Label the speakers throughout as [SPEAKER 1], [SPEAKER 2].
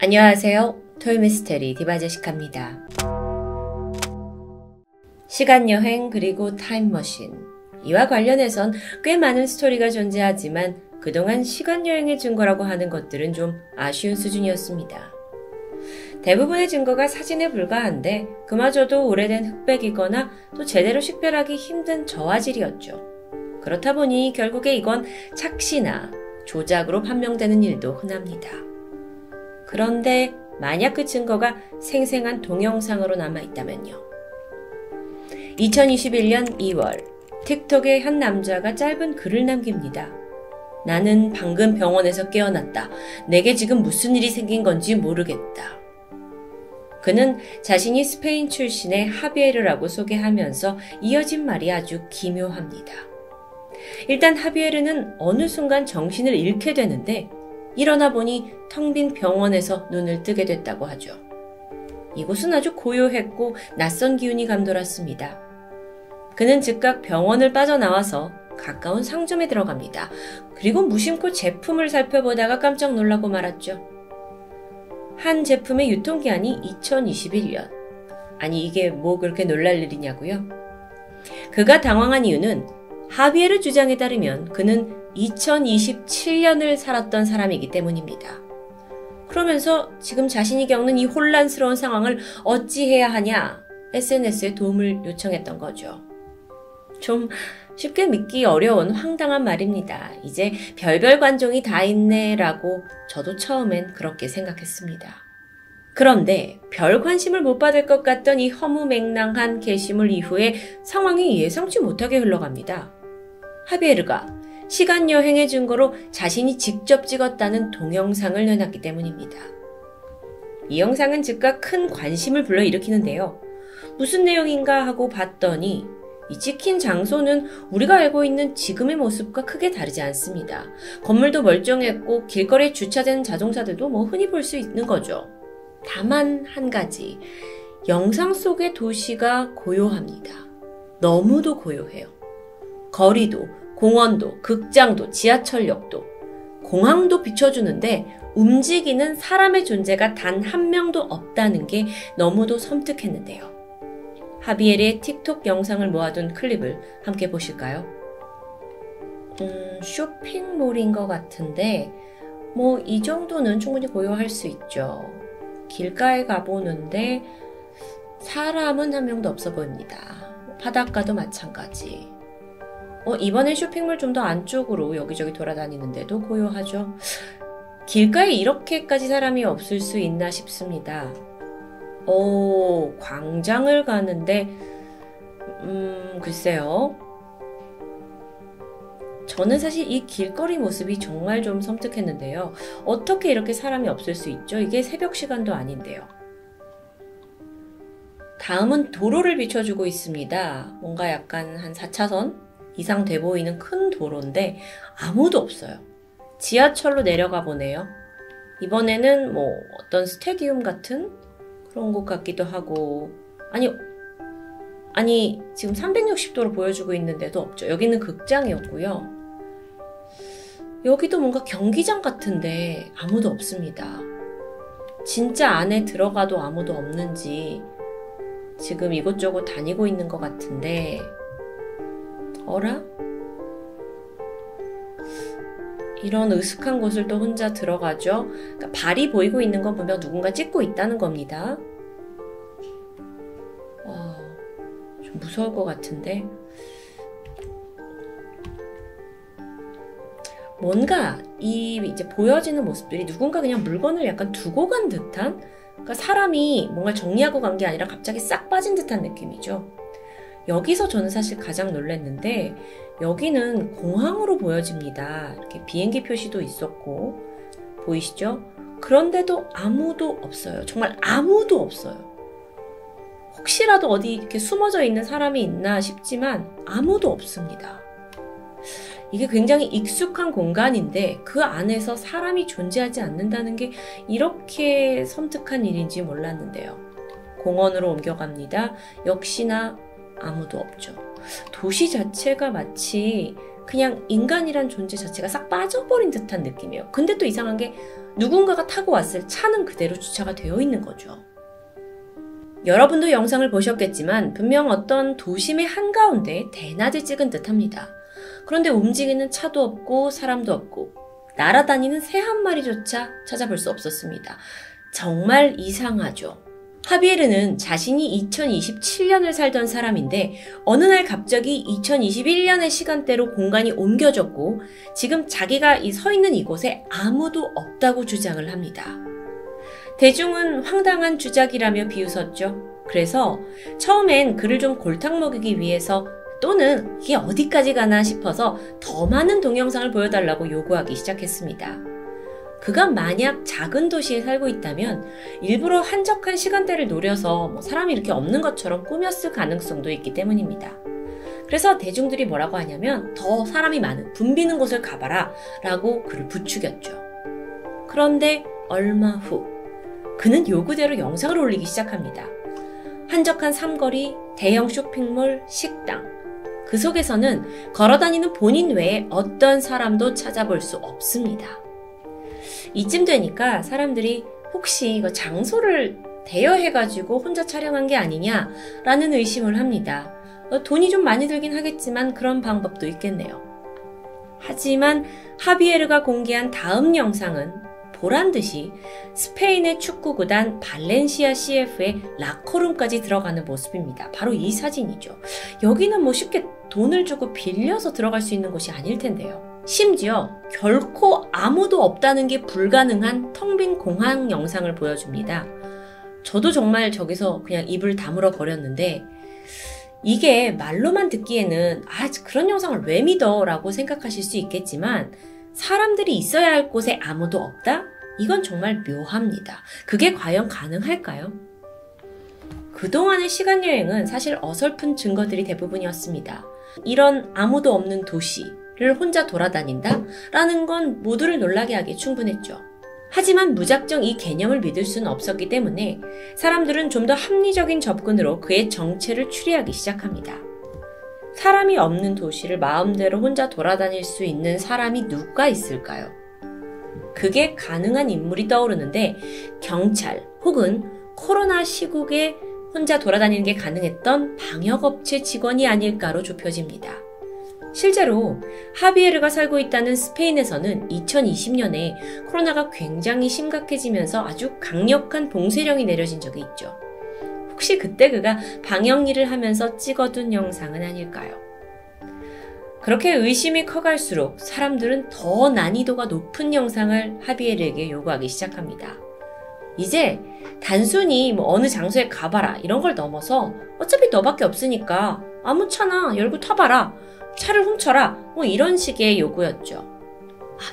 [SPEAKER 1] 안녕하세요. 토요미스테리 디바제시카입니다. 시간여행 그리고 타임머신 이와 관련해선 꽤 많은 스토리가 존재하지만 그동안 시간여행의 증거라고 하는 것들은 좀 아쉬운 수준이었습니다. 대부분의 증거가 사진에 불과한데 그마저도 오래된 흑백이거나 또 제대로 식별하기 힘든 저화질이었죠. 그렇다 보니 결국에 이건 착시나 조작으로 판명되는 일도 흔합니다. 그런데 만약 그 증거가 생생한 동영상으로 남아있다면요. 2021년 2월 틱톡의 한 남자가 짧은 글을 남깁니다. 나는 방금 병원에서 깨어났다. 내게 지금 무슨 일이 생긴 건지 모르겠다. 그는 자신이 스페인 출신의 하비에르라고 소개하면서 이어진 말이 아주 기묘합니다. 일단 하비에르는 어느 순간 정신을 잃게 되는데 일어나 보니 텅 빈 병원에서 눈을 뜨게 됐다고 하죠. 이곳은 아주 고요했고 낯선 기운이 감돌았습니다. 그는 즉각 병원을 빠져나와서 가까운 상점에 들어갑니다. 그리고 무심코 제품을 살펴보다가 깜짝 놀라고 말았죠. 한 제품의 유통기한이 2021년. 아니 이게 뭐 그렇게 놀랄 일이냐고요? 그가 당황한 이유는 하비에르 주장에 따르면 그는 2027년을 살았던 사람이기 때문입니다. 그러면서 지금 자신이 겪는 이 혼란스러운 상황을 어찌해야 하냐 SNS에 도움을 요청했던 거죠. 좀 쉽게 믿기 어려운 황당한 말입니다. 이제 별별 관종이 다 있네 라고 저도 처음엔 그렇게 생각했습니다. 그런데 별 관심을 못 받을 것 같던 이 허무맹랑한 게시물 이후에 상황이 예상치 못하게 흘러갑니다. 하비에르가 시간여행의 증거로 자신이 직접 찍었다는 동영상을 내놨기 때문입니다. 이 영상은 즉각 큰 관심을 불러일으키는데요. 무슨 내용인가 하고 봤더니 이 찍힌 장소는 우리가 알고 있는 지금의 모습과 크게 다르지 않습니다. 건물도 멀쩡했고 길거리에 주차된 자동차들도 흔히 볼 수 있는 거죠. 다만 한 가지, 영상 속의 도시가 고요합니다. 너무도 고요해요. 거리도, 공원도, 극장도, 지하철역도, 공항도 비춰주는데 움직이는 사람의 존재가 단 한 명도 없다는 게 너무도 섬뜩했는데요. 하비에르의 틱톡 영상을 모아둔 클립을 함께 보실까요? 쇼핑몰인 것 같은데 이 정도는 충분히 고요할 수 있죠. 길가에 가보는데 사람은 한 명도 없어 보입니다. 바닷가도 마찬가지. 이번엔 쇼핑몰 좀 더 안쪽으로 여기저기 돌아다니는데도 고요하죠. 길가에 이렇게까지 사람이 없을 수 있나 싶습니다. 광장을 가는데 글쎄요. 저는 사실 이 길거리 모습이 정말 좀 섬뜩했는데요. 어떻게 이렇게 사람이 없을 수 있죠? 이게 새벽 시간도 아닌데요. 다음은 도로를 비춰주고 있습니다. 뭔가 약간 한 4차선 이상 돼 보이는 큰 도로인데 아무도 없어요. 지하철로 내려가 보네요. 이번에는 어떤 스테디움 같은 그런 곳 같기도 하고 아니 지금 360도로 보여주고 있는데도 없죠. 여기는 극장이었고요. 여기도 뭔가 경기장 같은데 아무도 없습니다. 진짜 안에 들어가도 아무도 없는지 지금 이곳저곳 다니고 있는 것 같은데 어라? 이런 으슥한 곳을 또 혼자 들어가죠. 그러니까 발이 보이고 있는 거 보면 누군가 찍고 있다는 겁니다. 좀 무서울 것 같은데 뭔가 이제 보여지는 모습들이 누군가 그냥 물건을 약간 두고 간 듯한, 그러니까 사람이 뭔가 정리하고 간 게 아니라 갑자기 싹 빠진 듯한 느낌이죠. 여기서 저는 사실 가장 놀랐는데 여기는 공항으로 보여집니다. 이렇게 비행기 표시도 있었고 보이시죠? 그런데도 아무도 없어요. 정말 아무도 없어요. 혹시라도 어디 이렇게 숨어져 있는 사람이 있나 싶지만 아무도 없습니다. 이게 굉장히 익숙한 공간인데 그 안에서 사람이 존재하지 않는다는 게 이렇게 섬뜩한 일인지 몰랐는데요. 공원으로 옮겨갑니다. 역시나 아무도 없죠. 도시 자체가 마치 그냥 인간이란 존재 자체가 싹 빠져버린 듯한 느낌이에요. 근데 또 이상한 게 누군가가 타고 왔을 차는 그대로 주차가 되어 있는 거죠. 여러분도 영상을 보셨겠지만 분명 어떤 도심의 한가운데 대낮에 찍은 듯합니다. 그런데 움직이는 차도 없고 사람도 없고 날아다니는 새 한 마리조차 찾아볼 수 없었습니다. 정말 이상하죠. 하비에르는 자신이 2027년을 살던 사람인데 어느 날 갑자기 2021년의 시간대로 공간이 옮겨졌고 지금 자기가 서 있는 이곳에 아무도 없다고 주장을 합니다. 대중은 황당한 주작이라며 비웃었죠. 그래서 처음엔 그를 좀 골탕 먹이기 위해서 또는 이게 어디까지 가나 싶어서 더 많은 동영상을 보여달라고 요구하기 시작했습니다. 그가 만약 작은 도시에 살고 있다면 일부러 한적한 시간대를 노려서 사람이 이렇게 없는 것처럼 꾸몄을 가능성도 있기 때문입니다. 그래서 대중들이 뭐라고 하냐면 더 사람이 많은 붐비는 곳을 가봐라 라고 그를 부추겼죠. 그런데 얼마 후 그는 요구대로 영상을 올리기 시작합니다. 한적한 삼거리, 대형 쇼핑몰, 식당. 그 속에서는 걸어다니는 본인 외에 어떤 사람도 찾아볼 수 없습니다. 이쯤 되니까 사람들이 혹시 이거 장소를 대여해가지고 혼자 촬영한 게 아니냐라는 의심을 합니다. 돈이 좀 많이 들긴 하겠지만 그런 방법도 있겠네요. 하지만 하비에르가 공개한 다음 영상은 보란듯이 스페인의 축구구단 발렌시아 CF의 라커룸까지 들어가는 모습입니다. 바로 이 사진이죠. 여기는 쉽게 돈을 주고 빌려서 들어갈 수 있는 곳이 아닐 텐데요. 심지어 결코 아무도 없다는 게 불가능한 텅 빈 공항 영상을 보여줍니다. 저도 정말 저기서 그냥 입을 다물어 버렸는데 이게 말로만 듣기에는 그런 영상을 왜 믿어? 라고 생각하실 수 있겠지만 사람들이 있어야 할 곳에 아무도 없다? 이건 정말 묘합니다. 그게 과연 가능할까요? 그동안의 시간여행은 사실 어설픈 증거들이 대부분이었습니다. 이런 아무도 없는 도시를 혼자 돌아다닌다? 라는 건 모두를 놀라게 하기에 충분했죠. 하지만 무작정 이 개념을 믿을 수는 없었기 때문에 사람들은 좀 더 합리적인 접근으로 그의 정체를 추리하기 시작합니다. 사람이 없는 도시를 마음대로 혼자 돌아다닐 수 있는 사람이 누가 있을까요? 그게 가능한 인물이 떠오르는데 경찰 혹은 코로나 시국에 혼자 돌아다니는 게 가능했던 방역업체 직원이 아닐까로 좁혀집니다. 실제로 하비에르가 살고 있다는 스페인에서는 2020년에 코로나가 굉장히 심각해지면서 아주 강력한 봉쇄령이 내려진 적이 있죠. 혹시 그때 그가 방역 일을 하면서 찍어둔 영상은 아닐까요? 그렇게 의심이 커갈수록 사람들은 더 난이도가 높은 영상을 하비에르에게 요구하기 시작합니다. 이제 단순히 어느 장소에 가봐라 이런 걸 넘어서 어차피 너밖에 없으니까 아무 차나 열고 타봐라, 차를 훔쳐라 이런 식의 요구였죠.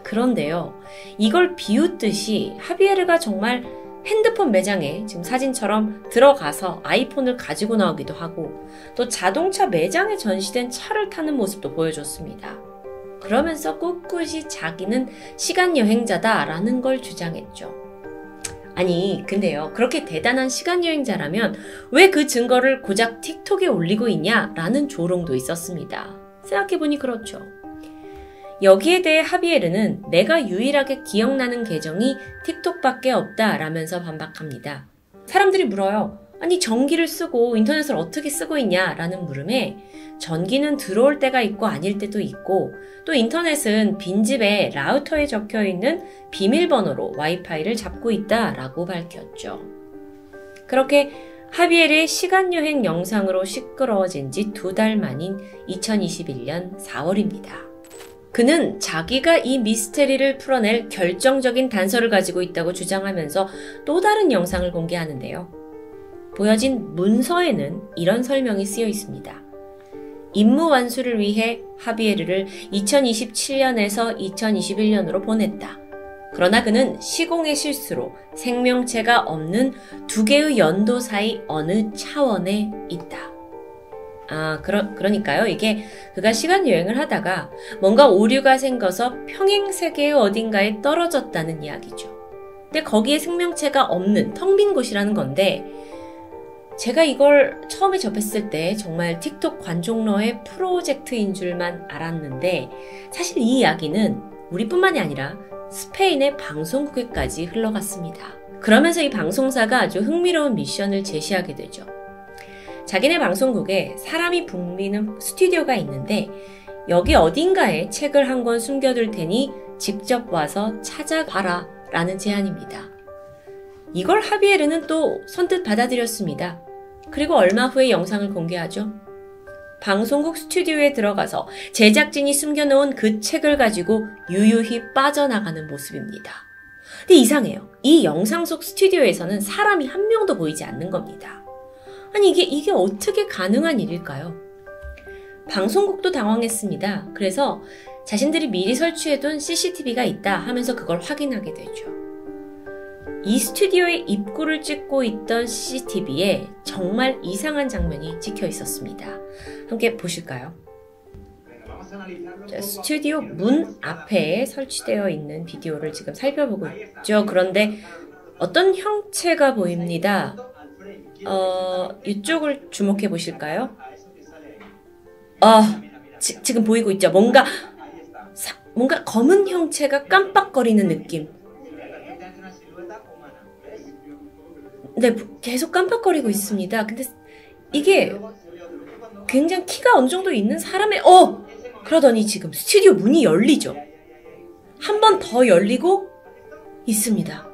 [SPEAKER 1] 그런데요, 이걸 비웃듯이 하비에르가 정말 핸드폰 매장에 지금 사진처럼 들어가서 아이폰을 가지고 나오기도 하고 또 자동차 매장에 전시된 차를 타는 모습도 보여줬습니다. 그러면서 꿋꿋이 자기는 시간여행자다라는 걸 주장했죠. 아니 근데요, 그렇게 대단한 시간여행자라면 왜 그 증거를 고작 틱톡에 올리고 있냐라는 조롱도 있었습니다. 생각해보니 그렇죠. 여기에 대해 하비에르는 내가 유일하게 기억나는 계정이 틱톡밖에 없다라면서 반박합니다. 사람들이 물어요. 아니 전기를 쓰고 인터넷을 어떻게 쓰고 있냐라는 물음에 전기는 들어올 때가 있고 아닐 때도 있고 또 인터넷은 빈집에 라우터에 적혀있는 비밀번호로 와이파이를 잡고 있다라고 밝혔죠. 그렇게 하비에르의 시간여행 영상으로 시끄러워진 지 2달 만인 2021년 4월입니다. 그는 자기가 이 미스테리를 풀어낼 결정적인 단서를 가지고 있다고 주장하면서 또 다른 영상을 공개하는데요. 보여진 문서에는 이런 설명이 쓰여 있습니다. 임무 완수를 위해 하비에르를 2027년에서 2021년으로 보냈다. 그러나 그는 시공의 실수로 생명체가 없는 두 개의 연도 사이 어느 차원에 있다. 그러니까요. 이게 그가 시간여행을 하다가 뭔가 오류가 생겨서 평행세계의 어딘가에 떨어졌다는 이야기죠. 근데 거기에 생명체가 없는 텅 빈 곳이라는 건데 제가 이걸 처음에 접했을 때 정말 틱톡 관종러의 프로젝트인 줄만 알았는데 사실 이 이야기는 우리뿐만이 아니라 스페인의 방송국에까지 흘러갔습니다. 그러면서 이 방송사가 아주 흥미로운 미션을 제시하게 되죠. 자기네 방송국에 사람이 붐비는 스튜디오가 있는데 여기 어딘가에 책을 한 권 숨겨둘 테니 직접 와서 찾아봐라 라는 제안입니다. 이걸 하비에르는 또 선뜻 받아들였습니다. 그리고 얼마 후에 영상을 공개하죠. 방송국 스튜디오에 들어가서 제작진이 숨겨놓은 그 책을 가지고 유유히 빠져나가는 모습입니다. 근데 이상해요. 이 영상 속 스튜디오에서는 사람이 한 명도 보이지 않는 겁니다. 아니 이게 어떻게 가능한 일일까요? 방송국도 당황했습니다. 그래서 자신들이 미리 설치해둔 CCTV가 있다 하면서 그걸 확인하게 되죠. 이 스튜디오의 입구를 찍고 있던 CCTV에 정말 이상한 장면이 찍혀 있었습니다. 함께 보실까요? 자, 스튜디오 문 앞에 설치되어 있는 비디오를 지금 살펴보고 있죠. 그런데 어떤 형체가 보입니다. 이쪽을 주목해 보실까요? 지금 보이고 있죠. 뭔가 검은 형체가 깜빡거리는 느낌. 네, 계속 깜빡거리고 있습니다. 근데 이게 굉장히 키가 어느 정도 있는 사람의 그러더니 지금 스튜디오 문이 열리죠. 한 번 더 열리고 있습니다.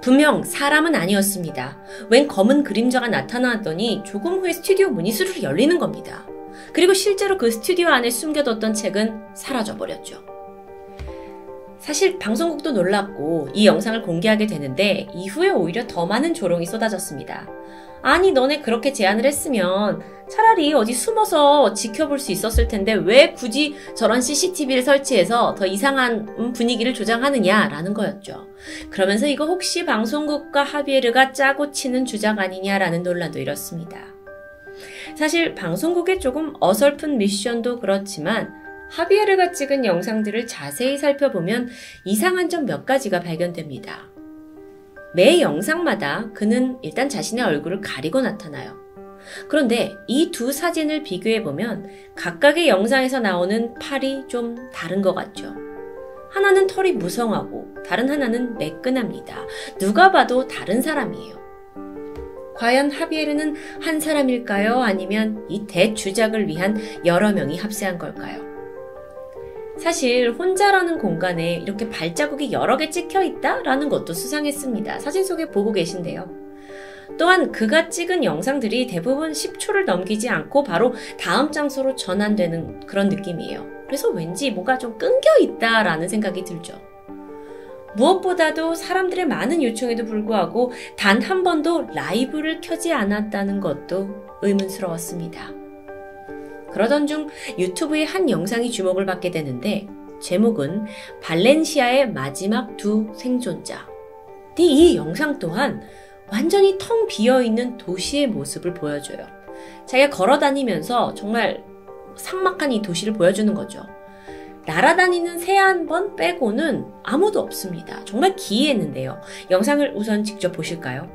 [SPEAKER 1] 분명 사람은 아니었습니다. 웬 검은 그림자가 나타나더니 조금 후에 스튜디오 문이 스르르 열리는 겁니다. 그리고 실제로 그 스튜디오 안에 숨겨뒀던 책은 사라져버렸죠. 사실 방송국도 놀랐고 이 영상을 공개하게 되는데 이후에 오히려 더 많은 조롱이 쏟아졌습니다. 아니 너네 그렇게 제안을 했으면 차라리 어디 숨어서 지켜볼 수 있었을 텐데 왜 굳이 저런 CCTV를 설치해서 더 이상한 분위기를 조장하느냐라는 거였죠. 그러면서 이거 혹시 방송국과 하비에르가 짜고 치는 주작 아니냐라는 논란도 일었습니다. 사실 방송국의 조금 어설픈 미션도 그렇지만 하비에르가 찍은 영상들을 자세히 살펴보면 이상한 점 몇 가지가 발견됩니다. 매 영상마다 그는 일단 자신의 얼굴을 가리고 나타나요. 그런데 이 두 사진을 비교해보면 각각의 영상에서 나오는 팔이 좀 다른 것 같죠. 하나는 털이 무성하고 다른 하나는 매끈합니다. 누가 봐도 다른 사람이에요. 과연 하비에르는 한 사람일까요? 아니면 이 대주작을 위한 여러 명이 합세한 걸까요? 사실 혼자라는 공간에 이렇게 발자국이 여러 개 찍혀 있다라는 것도 수상했습니다. 사진 속에 보고 계신데요. 또한 그가 찍은 영상들이 대부분 10초를 넘기지 않고 바로 다음 장소로 전환되는 그런 느낌이에요. 그래서 왠지 뭔가 좀 끊겨 있다라는 생각이 들죠. 무엇보다도 사람들의 많은 요청에도 불구하고 단 한 번도 라이브를 켜지 않았다는 것도 의문스러웠습니다. 그러던 중 유튜브의 한 영상이 주목을 받게 되는데 제목은 발렌시아의 마지막 두 생존자. 이 영상 또한 완전히 텅 비어있는 도시의 모습을 보여줘요. 자기가 걸어다니면서 정말 삭막한 이 도시를 보여주는 거죠. 날아다니는 새 한 번 빼고는 아무도 없습니다. 정말 기이했는데요. 영상을 우선 직접 보실까요?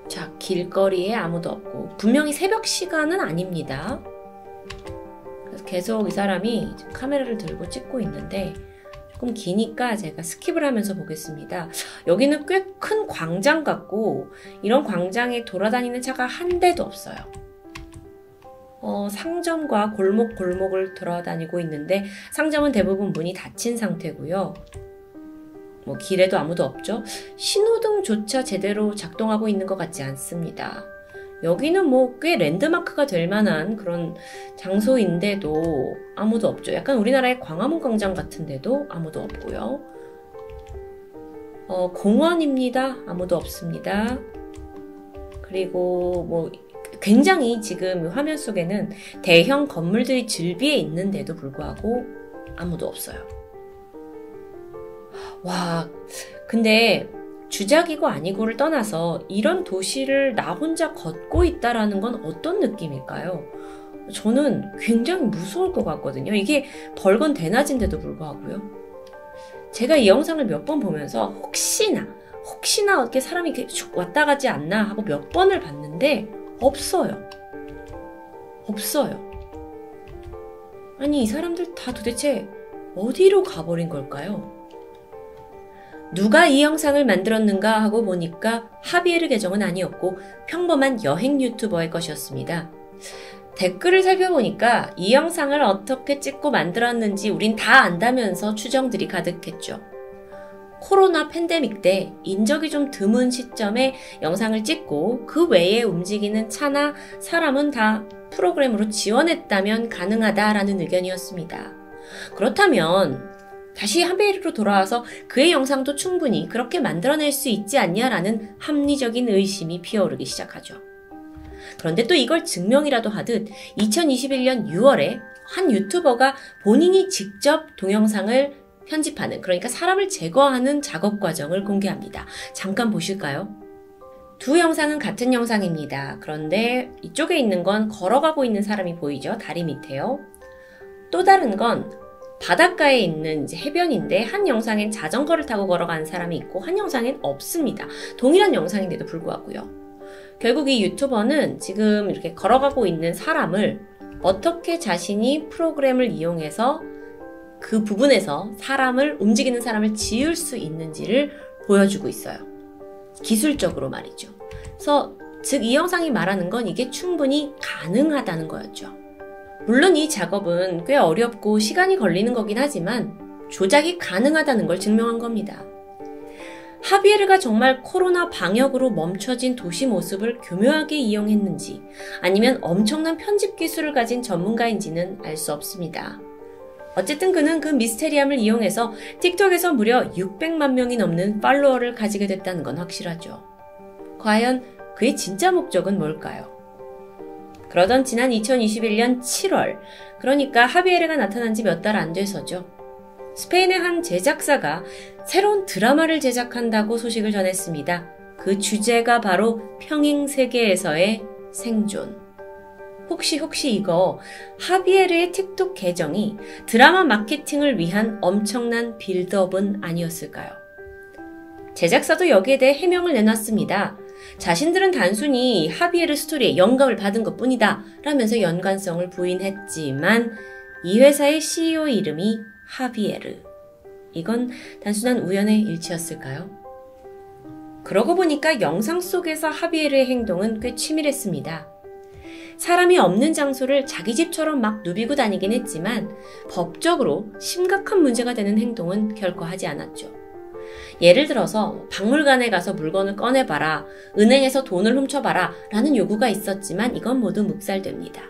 [SPEAKER 1] 자, 길거리에 아무도 없고 분명히 새벽 시간은 아닙니다. 그래서 계속 이 사람이 카메라를 들고 찍고 있는데 조금 기니까 제가 스킵을 하면서 보겠습니다. 여기는 꽤 큰 광장 같고 이런 광장에 돌아다니는 차가 한 대도 없어요. 상점과 골목골목을 돌아다니고 있는데 상점은 대부분 문이 닫힌 상태고요. 길에도 아무도 없죠. 신호등조차 제대로 작동하고 있는 것 같지 않습니다. 여기는 꽤 랜드마크가 될 만한 그런 장소인데도 아무도 없죠. 약간 우리나라의 광화문 광장 같은데도 아무도 없고요. 공원입니다. 아무도 없습니다. 그리고 굉장히 지금 화면 속에는 대형 건물들이 즐비해 있는데도 불구하고 아무도 없어요. 와, 근데 주작이고 아니고를 떠나서 이런 도시를 나 혼자 걷고 있다라는 건 어떤 느낌일까요? 저는 굉장히 무서울 것 같거든요. 이게 벌건 대낮인데도 불구하고요. 제가 이 영상을 몇 번 보면서 혹시나 이렇게 사람이 이렇게 왔다 가지 않나 하고 몇 번을 봤는데 없어요. 아니, 이 사람들 다 도대체 어디로 가버린 걸까요? 누가 이 영상을 만들었는가 하고 보니까 하비에르 계정은 아니었고 평범한 여행 유튜버의 것이었습니다. 댓글을 살펴보니까 이 영상을 어떻게 찍고 만들었는지 우린 다 안다면서 추정들이 가득했죠. 코로나 팬데믹 때 인적이 좀 드문 시점에 영상을 찍고 그 외에 움직이는 차나 사람은 다 프로그램으로 지원했다면 가능하다라는 의견이었습니다. 그렇다면 다시 하비에르로 돌아와서 그의 영상도 충분히 그렇게 만들어낼 수 있지 않냐라는 합리적인 의심이 피어오르기 시작하죠. 그런데 또 이걸 증명이라도 하듯 2021년 6월에 한 유튜버가 본인이 직접 동영상을 편집하는, 그러니까 사람을 제거하는 작업 과정을 공개합니다. 잠깐 보실까요? 두 영상은 같은 영상입니다. 그런데 이쪽에 있는 건 걸어가고 있는 사람이 보이죠? 다리 밑에요. 또 다른 건 바닷가에 있는 이제 해변인데 한 영상엔 자전거를 타고 걸어가는 사람이 있고 한 영상엔 없습니다. 동일한 영상인데도 불구하고요. 결국 이 유튜버는 지금 이렇게 걸어가고 있는 사람을 어떻게 자신이 프로그램을 이용해서 그 부분에서 움직이는 사람을 지울 수 있는지를 보여주고 있어요. 기술적으로 말이죠. 그래서 즉 이 영상이 말하는 건 이게 충분히 가능하다는 거였죠. 물론 이 작업은 꽤 어렵고 시간이 걸리는 거긴 하지만 조작이 가능하다는 걸 증명한 겁니다. 하비에르가 정말 코로나 방역으로 멈춰진 도시 모습을 교묘하게 이용했는지 아니면 엄청난 편집 기술을 가진 전문가인지는 알 수 없습니다. 어쨌든 그는 그 미스테리함을 이용해서 틱톡에서 무려 600만 명이 넘는 팔로워를 가지게 됐다는 건 확실하죠. 과연 그의 진짜 목적은 뭘까요? 그러던 지난 2021년 7월, 그러니까 하비에르가 나타난 지 몇 달 안 돼서죠. 스페인의 한 제작사가 새로운 드라마를 제작한다고 소식을 전했습니다. 그 주제가 바로 평행세계에서의 생존. 혹시 이거 하비에르의 틱톡 계정이 드라마 마케팅을 위한 엄청난 빌드업은 아니었을까요? 제작사도 여기에 대해 해명을 내놨습니다. 자신들은 단순히 하비에르 스토리에 영감을 받은 것뿐이다 라면서 연관성을 부인했지만 이 회사의 CEO 이름이 하비에르. 이건 단순한 우연의 일치였을까요? 그러고 보니까 영상 속에서 하비에르의 행동은 꽤 치밀했습니다. 사람이 없는 장소를 자기 집처럼 막 누비고 다니긴 했지만 법적으로 심각한 문제가 되는 행동은 결코 하지 않았죠. 예를 들어서 박물관에 가서 물건을 꺼내봐라, 은행에서 돈을 훔쳐봐라 라는 요구가 있었지만 이건 모두 묵살됩니다.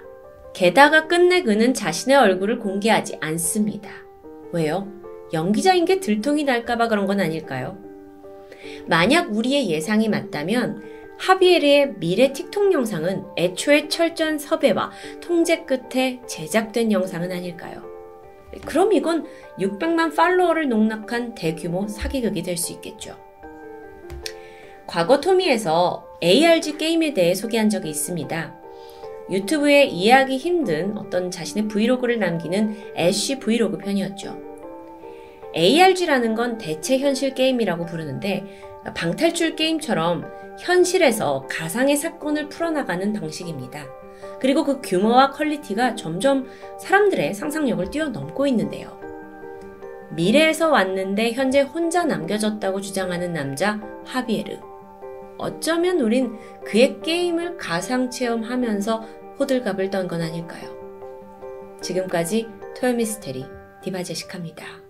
[SPEAKER 1] 게다가 끝내 그는 자신의 얼굴을 공개하지 않습니다. 왜요? 연기자인 게 들통이 날까봐 그런 건 아닐까요? 만약 우리의 예상이 맞다면 하비에르의 미래 틱톡 영상은 애초에 철저한 섭외와 통제 끝에 제작된 영상은 아닐까요? 그럼 이건 600만 팔로워를 농락한 대규모 사기극이 될 수 있겠죠. 과거 토미에서 ARG 게임에 대해 소개한 적이 있습니다. 유튜브에 이해하기 힘든 어떤 자신의 브이로그를 남기는 애쉬 브이로그 편이었죠. ARG라는 건 대체 현실 게임이라고 부르는데 방탈출 게임처럼 현실에서 가상의 사건을 풀어나가는 방식입니다. 그리고 그 규모와 퀄리티가 점점 사람들의 상상력을 뛰어넘고 있는데요. 미래에서 왔는데 현재 혼자 남겨졌다고 주장하는 남자 하비에르. 어쩌면 우린 그의 게임을 가상 체험하면서 호들갑을 떤 건 아닐까요? 지금까지 토요미스테리 디바제시카입니다.